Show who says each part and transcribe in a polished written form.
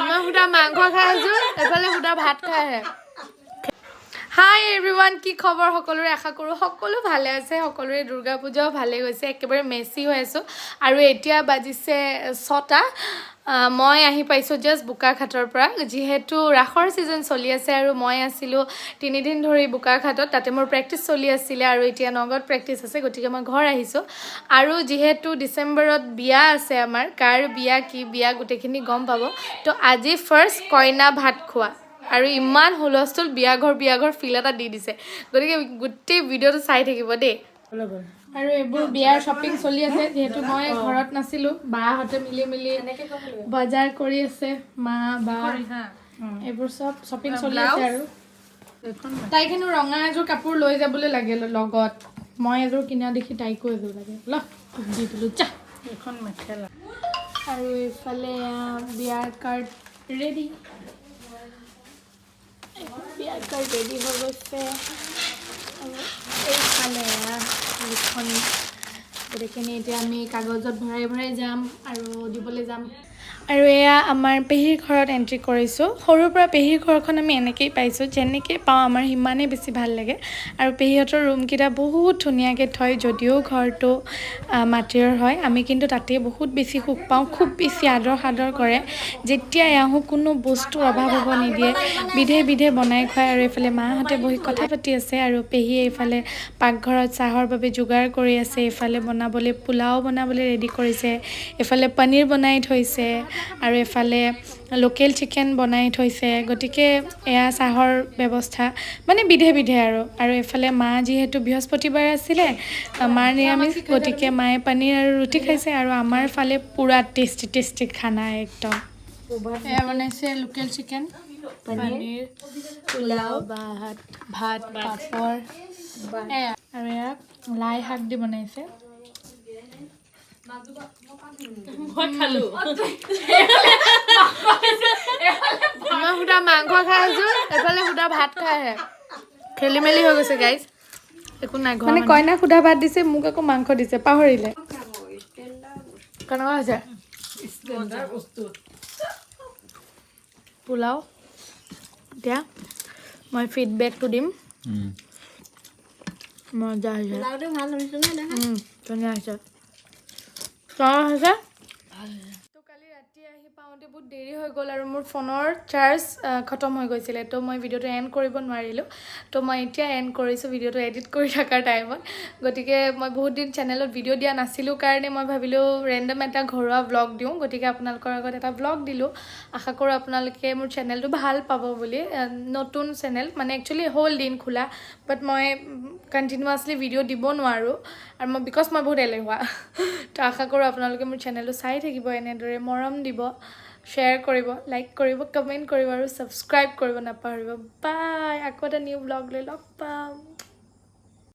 Speaker 1: মই সুদা মাংস খাই আছো এফালে সুদা ভাত খাই আহে হাই এভৰিৱান কি খবৰ সকলোৰে আশা কৰোঁ সকলো ভালে আছে সকলোৰে দুৰ্গা পূজাও ভালে গৈছে একেবাৰে মেচি হৈ আছো আৰু এতিয়া বাজিছে 6টা মই আহি পাইছোঁ জাষ্ট বোকাখাটৰ পৰা যিহেতু ৰাসৰ ছিজন চলি আছে আৰু মই আছিলোঁ 3 দিন ধৰি বোকাখাটত তাতে মোৰ প্ৰেক্টিছ চলি আছিলে আৰু এতিয়া নগত প্ৰেক্টিছ আছে গতিকে মই ঘৰ আহিছোঁ আৰু যিহেতু ডিচেম্বৰত বিয়া আছে আমাৰ কাৰ বিয়া কি বিয়া গোটেইখিনি গম পাব তো আজি ফাৰ্ষ্ট কইনা ভাত খোৱা আৰু ইমান হুলস্থুল বিয়া ঘৰ ফিল এটা দি দিছে গতিকে গোটেই ভিডিঅ'টো চাই থাকিব দেই আৰু এইবোৰ বিয়াৰ শ্বপিং চলি আছে যেহেতু মই ঘৰত নাছিলোঁ বাহঁতে মিলি বজাৰ কৰি আছে মা বা এইবোৰ চব শ্বপিং চলি আছে আৰু তাইক হেনো ৰঙা এযোৰ কাপোৰ লৈ যাবলৈ লাগে লগত মই এযোৰ কিনা দেখি তাইকো এযোৰ লাগে ল দি দিলোঁ যা এখন মেখেলা আৰু এইফালে বিয়াৰ কাৰ্ড ৰেডি বিয়াৰ কাৰ্ড ৰেডি হৈ গৈছে আৰু এইফালে লিখন গোটেইখিনি এতিয়া আমি কাগজত ভৰাই যাম আৰু দিবলৈ যাম আৰু এয়া আমাৰ পেহীৰ ঘৰত এণ্ট্ৰি কৰিছোঁ সৰুৰ পৰা পেহীৰ ঘৰখন আমি এনেকৈয়ে পাইছোঁ যেনেকৈ পাওঁ আমাৰ সিমানেই বেছি ভাল লাগে আৰু পেহীহঁতৰ ৰুমকেইটা বহুত ধুনীয়াকৈ থয় যদিও ঘৰটো মাটিৰ হয় আমি কিন্তু তাতেই বহুত বেছি সুখ পাওঁ খুব বেছি আদৰ সাদৰ কৰে যেতিয়াই আহোঁ কোনো বস্তুৰ অভাৱ হ'ব নিদিয়ে বিধে বনাই খুৱায় আৰু এইফালে মাহঁতে বহি কথা পাতি আছে আৰু পেহীয়ে এইফালে পাকঘৰত চাহৰ বাবে যোগাৰ কৰি আছে এইফালে বনাবলৈ পোলাও বনাবলৈ ৰেডি কৰিছে এইফালে পনীৰ বনাই থৈছে আৰু এফালে লোকেল চিকেন বনাই থৈছে গতিকে এয়া চাহৰ ব্যৱস্থা মানে বিধে আৰু এফালে মা যিহেতু বৃহস্পতিবাৰ আছিলে মাৰ নিৰামিষ গতিকে মায়ে পনীৰ আৰু ৰুটি খাইছে আৰু আমাৰ ফালে পুৰা টেষ্টি খানা একদম এয়া বনাইছে লোকেল চিকেন পনীৰ পোলাও ভাত পাপৰ আৰু এয়া লাই শাক দি বনাইছে মই সুদা মাংস খাই আছো এফালে সুদা ভাত খাই আহে খেলি মেলি হৈ গৈছে গাইজ একো নাই মানে কইনা সুদা ভাত দিছে মোক আকৌ মাংস দিছে পাহৰিলে কেনেকুৱা হৈছে পোলাও এতিয়া মই ফিডবেকটো দিম মজা হৈছে ধুনীয়া হৈছে তো কালি ৰাতি আহি পাওঁতে বহুত দেৰি হৈ গ'ল আৰু মোৰ ফোনৰ চাৰ্জ খতম হৈ গৈছিলে তো মই ভিডিঅ'টো এণ্ড কৰিব নোৱাৰিলোঁ তো মই এতিয়া এণ্ড কৰিছোঁ ভিডিঅ'টো এডিট কৰি থকাৰ টাইমত গতিকে মই বহুত দিন চেনেলত ভিডিঅ' দিয়া নাছিলোঁ কাৰণে মই ভাবিলোঁ ৰেণ্ডম এটা ঘৰুৱা ভ্লগ দিওঁ গতিকে আপোনালোকৰ আগত এটা ভ্লগ দিলোঁ আশা কৰোঁ আপোনালোকে মোৰ চেনেলটো ভাল পাব বুলি নতুন চেনেল মানে একচুৱেলি হ'ল দিন খোলা বাট মই কণ্টিনিউৱাছলি ভিডিঅ' দিব নোৱাৰোঁ আৰু মই বিকজ মই বহুত এলেহুৱা তো আশা কৰোঁ আপোনালোকে মোৰ চেনেলটো চাই থাকিব এনেদৰে মৰম দিব শ্বেয়াৰ কৰিব লাইক কৰিব কমেণ্ট কৰিব আৰু ছাবস্ক্ৰাইব কৰিব নাপাহৰিব বাই আকৌ এটা নিউ ব্লগ লৈ লগ পাম